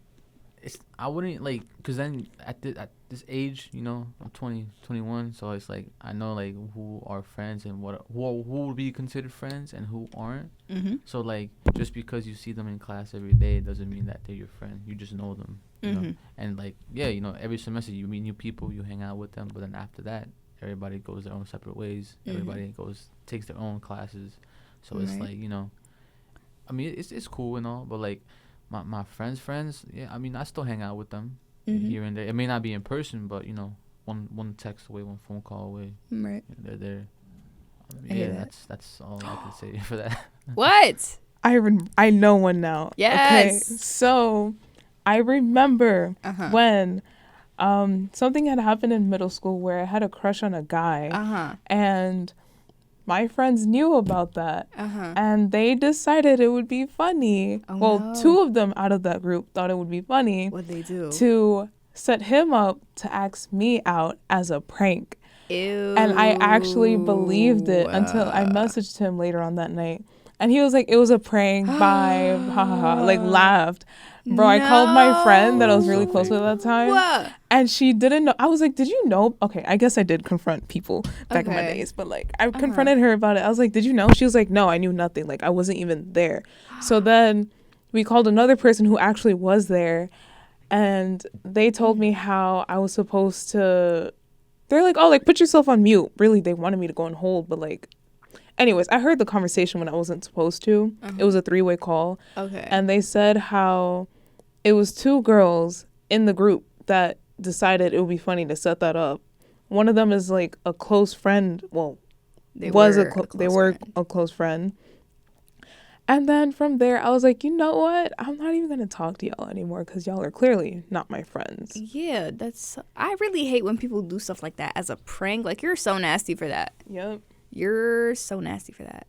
[SPEAKER 3] I wouldn't like, because then at this age, you know, I'm 20, 21, so it's like I know like who are friends and who would be considered friends and who aren't.
[SPEAKER 2] Mm-hmm.
[SPEAKER 3] So like, just because you see them in class every day doesn't mean that they're your friend. You just know them, you know. And like, yeah, you know, every semester you meet new people, you hang out with them, but then after that, everybody goes their own separate ways. Everybody takes their own classes. So it's like, you know, I mean, it's cool and all, but like my friends, yeah, I mean, I still hang out with them here and there. It may not be in person, but you know, one text away, one phone call away.
[SPEAKER 2] Right.
[SPEAKER 3] They're there. Yeah, that's all I can say for that.
[SPEAKER 2] What?
[SPEAKER 1] I know one now.
[SPEAKER 2] Yes.
[SPEAKER 1] Okay, so I remember
[SPEAKER 2] Uh-huh.
[SPEAKER 1] when something had happened in middle school where I had a crush on a guy,
[SPEAKER 2] Uh-huh.
[SPEAKER 1] and my friends knew about that,
[SPEAKER 2] Uh-huh.
[SPEAKER 1] and they decided it would be funny.
[SPEAKER 2] Oh,
[SPEAKER 1] well,
[SPEAKER 2] no.
[SPEAKER 1] 2 of them out of that group thought it would be funny
[SPEAKER 2] What'd they do?
[SPEAKER 1] to set him up to ask me out as a prank.
[SPEAKER 2] Ew.
[SPEAKER 1] And I actually believed it until I messaged him later on that night. And he was like, it was a prank, bye, ha ha ha, like laughed. Bro, I called my friend that I was really
[SPEAKER 3] No.
[SPEAKER 1] close with at that time.
[SPEAKER 2] What?
[SPEAKER 1] And she didn't know. I was like, did you know? Okay, I guess I did confront people back in my
[SPEAKER 2] Okay.
[SPEAKER 1] days. But like, I confronted her about it. I was like, did you know? She was like, no, I knew nothing. Like, I wasn't even there. So then we called another person who actually was there. And they told me how I was supposed to... They're like, oh, like, put yourself on mute. Really, they wanted me to go on hold. But like... Anyways, I heard the conversation when I wasn't supposed to. It was a 3-way call.
[SPEAKER 2] Okay.
[SPEAKER 1] And they said how it was 2 girls in the group that decided it would be funny to set that up. One of them is like a close friend. Well,
[SPEAKER 2] They
[SPEAKER 1] were
[SPEAKER 2] friend.
[SPEAKER 1] a close friend. And then from there, I was like, you know what? I'm not even going to talk to y'all anymore because y'all are clearly not my friends.
[SPEAKER 2] Yeah, I really hate when people do stuff like that as a prank. Like, you're so nasty for that.
[SPEAKER 1] Yep.
[SPEAKER 2] You're so nasty for that.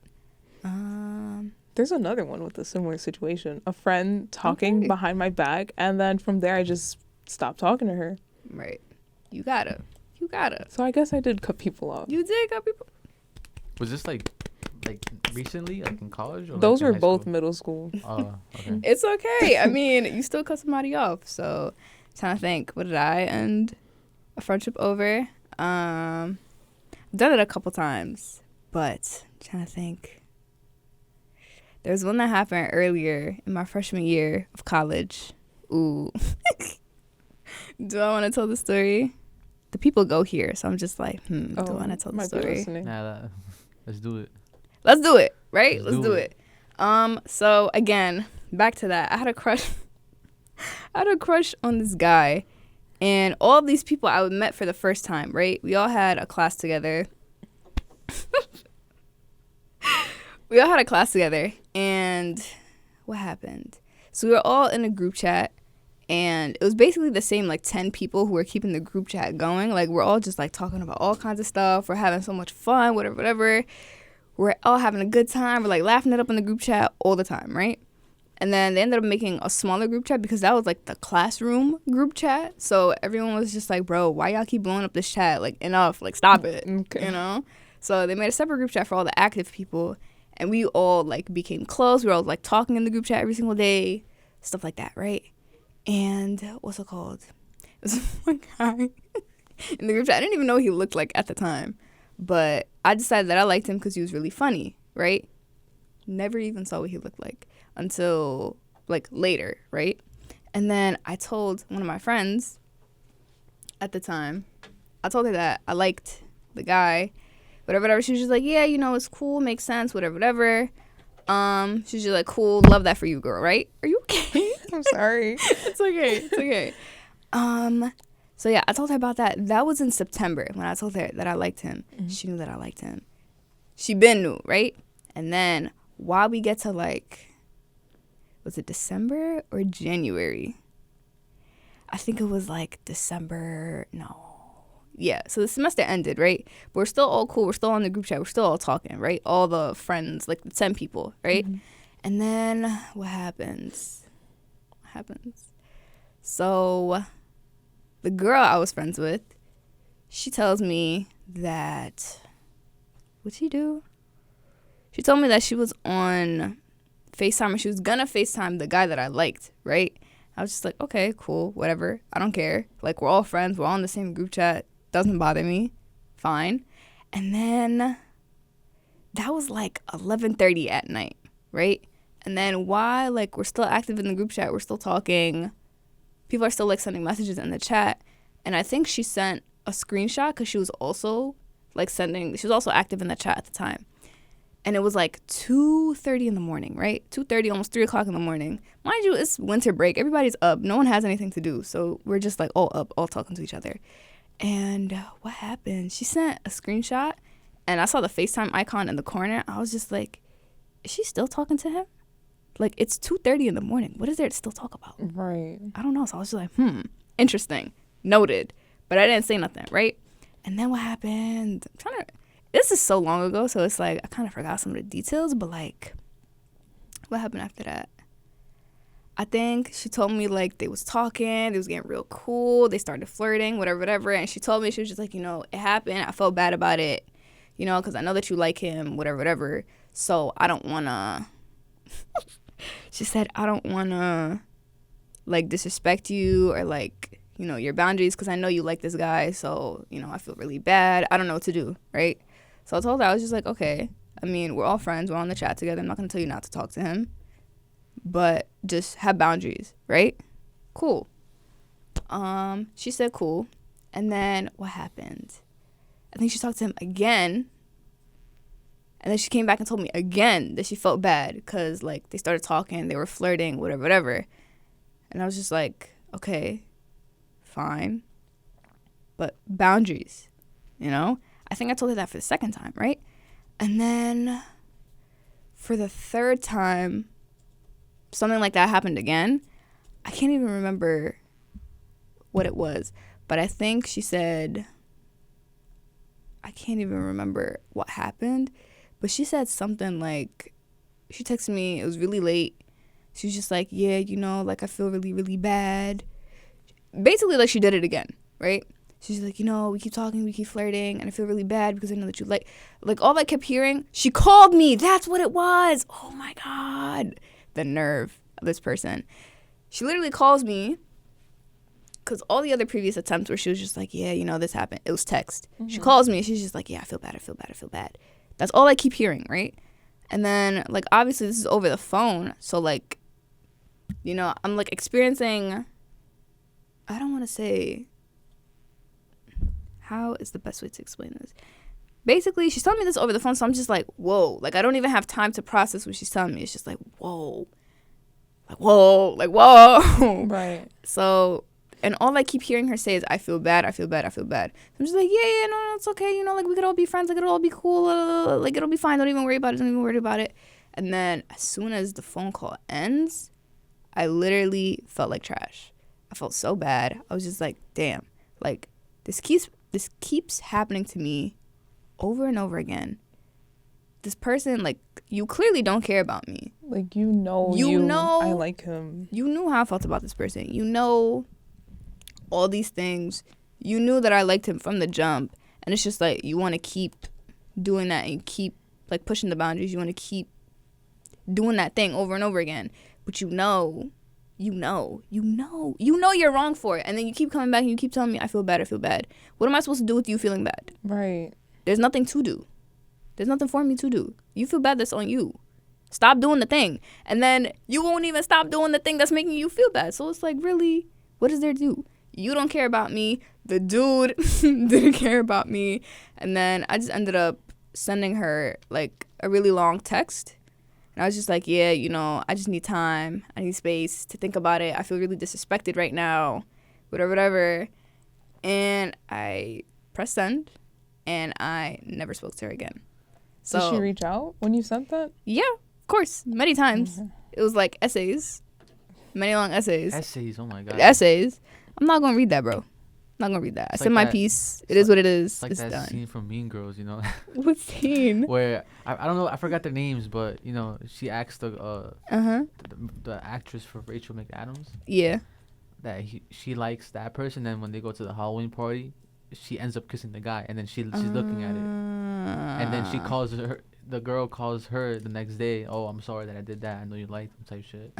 [SPEAKER 1] There's another one with a similar situation. A friend talking
[SPEAKER 2] Okay.
[SPEAKER 1] behind my back. And then from there, I just stopped talking to her.
[SPEAKER 2] Right. You gotta.
[SPEAKER 1] So I guess I did cut people off.
[SPEAKER 2] You did got people.
[SPEAKER 3] Was this like recently, like in college? Or
[SPEAKER 1] Those
[SPEAKER 3] like
[SPEAKER 1] were
[SPEAKER 3] in high
[SPEAKER 1] both
[SPEAKER 3] school?
[SPEAKER 1] middle school.
[SPEAKER 3] Oh, okay.
[SPEAKER 2] It's okay. I mean, you still cut somebody off. So, trying to think. What did I end a friendship over? I've done it a couple times, but trying to think. There was one that happened earlier in my freshman year of college. Ooh. Do I want to tell the story? The people go here, so I'm just like, do I want to tell the
[SPEAKER 1] might be
[SPEAKER 2] story?
[SPEAKER 1] listening.
[SPEAKER 3] Let's do it.
[SPEAKER 2] Let's do it, right?
[SPEAKER 3] Let's
[SPEAKER 2] Let's
[SPEAKER 3] do
[SPEAKER 2] do
[SPEAKER 3] it.
[SPEAKER 2] it. So again, back to that. I had a crush. I had a crush on this guy, and all of these people I met for the first time, right? We all had a class together. We all had a class together, and what happened? So we were all in a group chat, and it was basically the same, like, 10 people who were keeping the group chat going. Like, we're all just, like, talking about all kinds of stuff. We're having so much fun, whatever. We're all having a good time. We're, like, laughing it up in the group chat all the time, right? And then they ended up making a smaller group chat because that was, like, the classroom group chat. So everyone was just like, bro, why y'all keep blowing up this chat? Like, enough. Like, stop it.
[SPEAKER 1] Okay.
[SPEAKER 2] You know? So they made a separate group chat for all the active people. And we all, like, became close. We were all, like, talking in the group chat every single day. Stuff like that, right? And what's it called? It was one guy in the group chat. I didn't even know what he looked like at the time. But I decided that I liked him because he was really funny, right? Never even saw what he looked like until, like, later, right? And then I told one of my friends at the time, I told her that I liked the guy, whatever. She was just like, yeah, you know, it's cool, makes sense, whatever. She's just like, cool, love that for you, girl, right? Are you okay?
[SPEAKER 1] I'm sorry.
[SPEAKER 2] It's okay. So yeah, I told her about that. That was in September when I told her that I liked him. Mm-hmm. She knew that I liked him. She been knew, right? And then while we get to, like, was it December or January? I think it was like December. No. Yeah, so the semester ended, right? But we're still all cool. We're still on the group chat. We're still all talking, right? All the friends, like the 10 people, right? Mm-hmm. And then what happens? So the girl I was friends with, she tells me that, what'd she do? She told me that she was on FaceTime and she was gonna FaceTime the guy that I liked, right? I was just like, okay, cool, whatever. I don't care. Like, we're all friends. We're all in the same group chat. Doesn't bother me. Fine. And then that was like 11:30 at night, right? And then while, like, we're still active in the group chat, we're still talking, people are still, like, sending messages in the chat. And I think she sent a screenshot because she was also, like, she was also active in the chat at the time. And it was like 2:30 in the morning, right? 2:30, almost 3 o'clock in the morning. Mind you, it's winter break. Everybody's up. No one has anything to do. So we're just, like, all up, all talking to each other. And what happened? She sent a screenshot, and I saw the FaceTime icon in the corner. I was just like, is she still talking to him? Like, it's 2:30 in the morning. What is there to still talk about?
[SPEAKER 1] Right.
[SPEAKER 2] I don't know. So I was just like, interesting. Noted. But I didn't say nothing, right? And then what happened? This is so long ago, so it's like I kind of forgot some of the details, but like, what happened after that? I think she told me like they was talking, they was getting real cool, they started flirting, whatever, and she told me, she was just like, you know, it happened, I felt bad about it, you know, because I know that you like him, whatever, so I don't want to, she said, I don't want to, like, disrespect you or, like, you know, your boundaries, because I know you like this guy, so, you know, I feel really bad, I don't know what to do, right? So I told her, I was just like, okay, I mean, we're all friends, we're on the chat together, I'm not going to tell you not to talk to him, but just have boundaries, right? Cool. She said cool. And then what happened? I think she talked to him again. And then she came back and told me again that she felt bad because, like, they started talking, they were flirting, whatever. And I was just like, okay, fine. But boundaries, you know? I think I told her that for the second time, right? And then for the third time, something like that happened again. I can't even remember what it was, but I think she said, I can't even remember what happened, but she said something like, she texted me, it was really late. She was just like, yeah, you know, like I feel really, really bad. Basically, like she did it again, right? She's like, you know, we keep talking, we keep flirting, and I feel really bad because I know that you like all I kept hearing, she called me. That's what it was. Oh my God. The nerve of this person. She literally calls me because all the other previous attempts where she was just like, yeah, you know, this happened. It was text. Mm-hmm. She calls me and she's just like, yeah, I feel bad. That's all I keep hearing, right? And then, like, obviously this is over the phone. So, like, you know, I'm, like, experiencing, I don't want to say, how is the best way to explain this? Basically, she's telling me this over the phone, so I'm just like, whoa. Like, I don't even have time to process what she's telling me. It's just like, whoa. Like, whoa.
[SPEAKER 1] Right.
[SPEAKER 2] So, and all I keep hearing her say is, I feel bad. I'm just like, yeah, no, it's okay. You know, like, we could all be friends. Like, it'll all be cool. Like, it'll be fine. Don't even worry about it. And then as soon as the phone call ends, I literally felt like trash. I felt so bad. I was just like, damn. Like, this keeps happening to me over and over again. This person, like, you clearly don't care about me.
[SPEAKER 1] Like, you know I like him. You
[SPEAKER 2] knew how I felt about this person. You know all these things. You knew that I liked him from the jump. And it's just like, you want to keep doing that and keep, like, pushing the boundaries. You want to keep doing that thing over and over again. But you know you're wrong for it. And then you keep coming back and you keep telling me, I feel bad. What am I supposed to do with you feeling bad?
[SPEAKER 1] Right.
[SPEAKER 2] There's nothing to do. There's nothing for me to do. You feel bad, that's on you. Stop doing the thing. And then you won't even stop doing the thing that's making you feel bad. So it's like, really, what is there to do? You don't care about me. The dude didn't care about me. And then I just ended up sending her, like, a really long text. And I was just like, yeah, you know, I just need time. I need space to think about it. I feel really disrespected right now. Whatever. And I pressed send. And I never spoke to her again. So,
[SPEAKER 1] did she reach out when you sent that?
[SPEAKER 2] Yeah, of course. Many times. Mm-hmm. It was like essays. Many long essays.
[SPEAKER 3] Essays, oh my God.
[SPEAKER 2] Essays. I'm not going to read that, bro. I'm not going to read that. I sent my piece. It is what it is.
[SPEAKER 3] It's like
[SPEAKER 2] it's
[SPEAKER 3] that
[SPEAKER 2] done.
[SPEAKER 3] Scene from Mean Girls, you know?
[SPEAKER 2] What scene?
[SPEAKER 3] Where, I don't know, I forgot their names, but, you know, she asked the actress for Rachel McAdams.
[SPEAKER 2] Yeah.
[SPEAKER 3] That she likes that person, and when they go to the Halloween party, she ends up kissing the guy, and then she's looking at it, and then she calls her. The girl calls her the next day. Oh, I'm sorry that I did that. I know you liked him, type shit.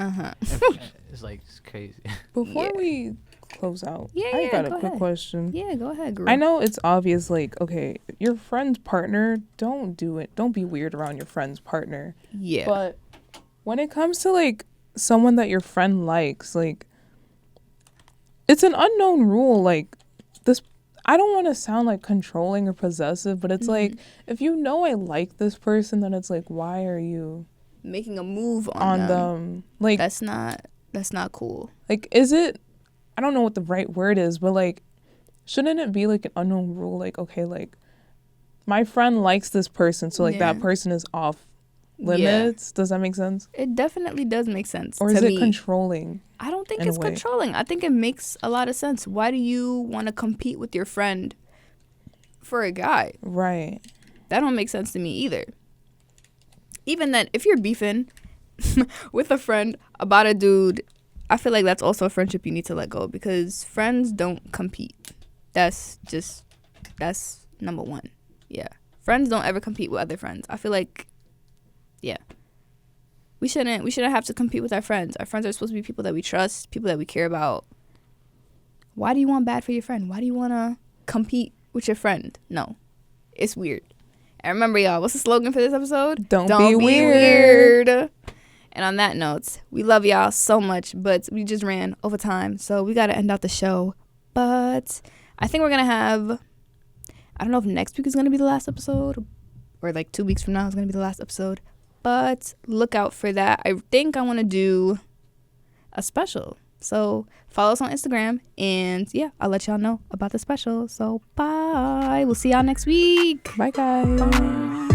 [SPEAKER 3] It's like, it's crazy.
[SPEAKER 1] Before we close out, I got a quick question.
[SPEAKER 2] Yeah, go ahead, girl.
[SPEAKER 1] I know it's obvious. Like, okay, your friend's partner. Don't do it. Don't be weird around your friend's partner.
[SPEAKER 2] Yeah.
[SPEAKER 1] But when it comes to like someone that your friend likes, like, it's an unknown rule. Like, this. I don't want to sound like controlling or possessive, but it's like, if you know I like this person, then it's like, why are you
[SPEAKER 2] making a move on them?
[SPEAKER 1] Like,
[SPEAKER 2] that's not cool.
[SPEAKER 1] Like, is it, I don't know what the right word is, but like, shouldn't it be like an unknown rule? Like, okay, like, my friend likes this person, so like
[SPEAKER 2] Yeah.
[SPEAKER 1] that person is off limits. Does that make sense?
[SPEAKER 2] It definitely does make sense.
[SPEAKER 1] Or
[SPEAKER 2] to
[SPEAKER 1] is it
[SPEAKER 2] me.
[SPEAKER 1] controlling?
[SPEAKER 2] I don't think
[SPEAKER 1] in a
[SPEAKER 2] it's
[SPEAKER 1] way?
[SPEAKER 2] controlling. I think it makes a lot of sense. Why do you want to compete with your friend for a guy?
[SPEAKER 1] Right.
[SPEAKER 2] That don't make sense to me either. Even that, if you're beefing with a friend about a dude, I feel like that's also a friendship you need to let go, because friends don't compete. That's number one. Yeah. Friends don't ever compete with other friends. I feel like, yeah. We shouldn't have to compete with our friends. Our friends are supposed to be people that we trust, people that we care about. Why do you want bad for your friend? Why do you want to compete with your friend? No. It's weird. And remember, y'all, what's the slogan for this episode?
[SPEAKER 1] Don't be weird.
[SPEAKER 2] And on that note, we love y'all so much, but we just ran over time, so we got to end out the show. But I think we're going to have, I don't know if next week is going to be the last episode, or like 2 weeks from now is going to be the last episode. But look out for that. I think I want to do a special. So follow us on Instagram. And yeah, I'll let y'all know about the special. So bye. We'll see y'all next week.
[SPEAKER 1] Bye, guys.
[SPEAKER 2] Bye.